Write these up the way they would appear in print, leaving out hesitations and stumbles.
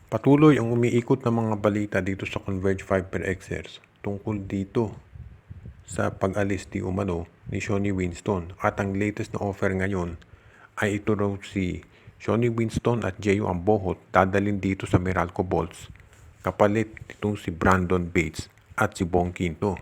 Patuloy ang umiikot na mga balita dito sa Converge 5PXers tungkol dito sa pag-alis di umano ni Shawnee Winston at ang latest na offer ngayon ay ito raw si Shawnee Winston at Jeyo Ambohot dadalhin dito sa Meralco Bolts kapalit itong si Brandon Bates at si Bong Quinto.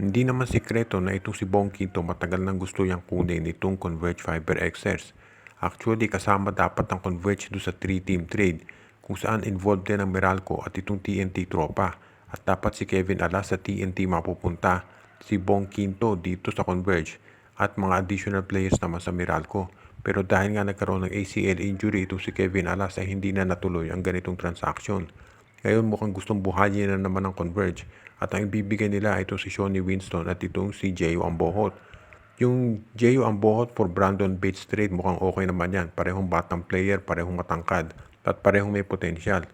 Hindi naman sikreto na itong si Bong Quinto matagal nang gusto niyang kunin itong Converge FiberXers. Actually, kasama dapat ang Converge do sa 3-team trade kung saan involved din ang Meralco at itong TNT tropa. At dapat si Kevin Alas sa TNT mapupunta, si Bong Quinto dito sa Converge at mga additional players naman sa Meralco. Pero dahil nga nagkaroon ng ACL injury itong si Kevin Alas ay hindi na natuloy ang ganitong transaction. Ngayon mukhang gustong buhayin na naman ang Converge at ang ibibigay nila ay itong si Shawnee Winston at itong si Jeyo Ambohot. Yung Jeyo Ambohot for Brandon Bates trade mukhang okay naman yan. Parehong batang player, parehong matangkad at parehong may potensyal.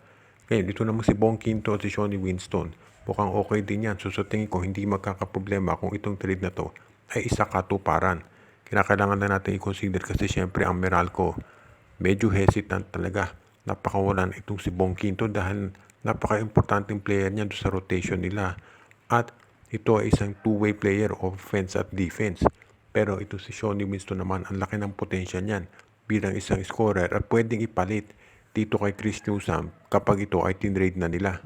Ngayon ito naman si Bong Quinto at si Shawnee Winston. Mukhang okay din yan. So sa tingin ko hindi magkakaproblema kung itong trade na to ay isa katuparan. Kinakailangan na natin i-consider kasi syempre ang Meralco medyo hesitant talaga. Napakawalan itong si Bong Quinto dahil napaka-importanting player niya sa rotation nila. At ito ay isang two-way player, offense at defense. Pero ito si Shawnee Winston naman, ang laki ng potential niyan bilang isang scorer at pwedeng ipalit dito kay Chris Newsome kapag ito ay tinrade na nila.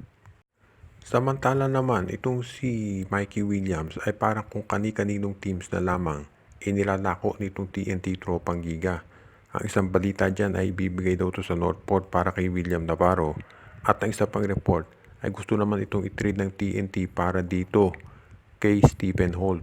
Samantala naman, itong si Mikey Williams ay parang kung kani-kaninong teams na lamang inilalako nitong TNT Tropang Giga. Ang isang balita dyan ay bibigay daw to sa Northport para kay William Navarro. At ang isa pang report ay gusto naman itong i-trade ng TNT para dito kay Stephen Holt.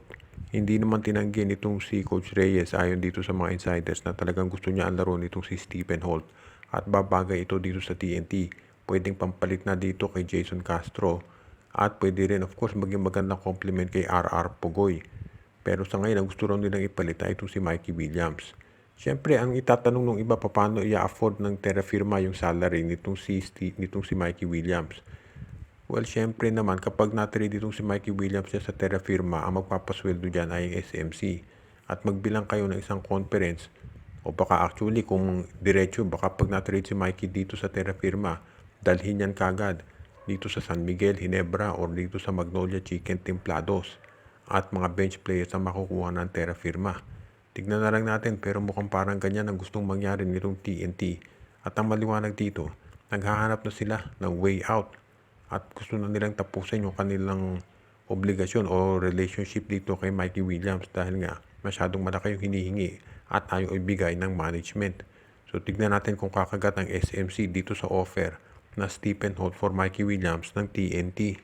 Hindi naman tinanggi nitong si Coach Reyes ayon dito sa mga insiders na talagang gusto niya ang laro nitong si Stephen Holt at babagay ito dito sa TNT. Pwedeng pampalit na dito kay Jason Castro at pwede rin of course maging magandang compliment kay RR Pugoy. Pero sa ngayon ang gusto raw nilang ipalit ay itong si Mikey Williams. Siyempre, ang itatanong ng iba paano i-afford ng Terra Firma yung salary nitong si Mikey Williams. Well, siyempre naman kapag na-trade itong si Mikey Williams sa Terra Firma, ang magpapasweldo dyan ay ang SMC. At magbilang kayo ng isang conference o baka actually kung diretso, baka pag na-trade si Mikey dito sa Terra Firma, dalhin yan kagad dito sa San Miguel, Ginebra or dito sa Magnolia Chicken Templados at mga bench players ang makukuha ng Terra Firma. Tignan na lang natin pero mukhang parang ganyan ang gustong mangyari nitong TNT. At ang maliwanag dito, naghahanap na sila ng way out at gusto na nilang tapusin yung kanilang obligasyon o relationship dito kay Mikey Williams dahil nga masyadong malaki yung hinihingi at ayaw ibigay ng management. So tignan natin kung kakagat ang SMC dito sa offer na Stephen Holt for Mikey Williams ng TNT.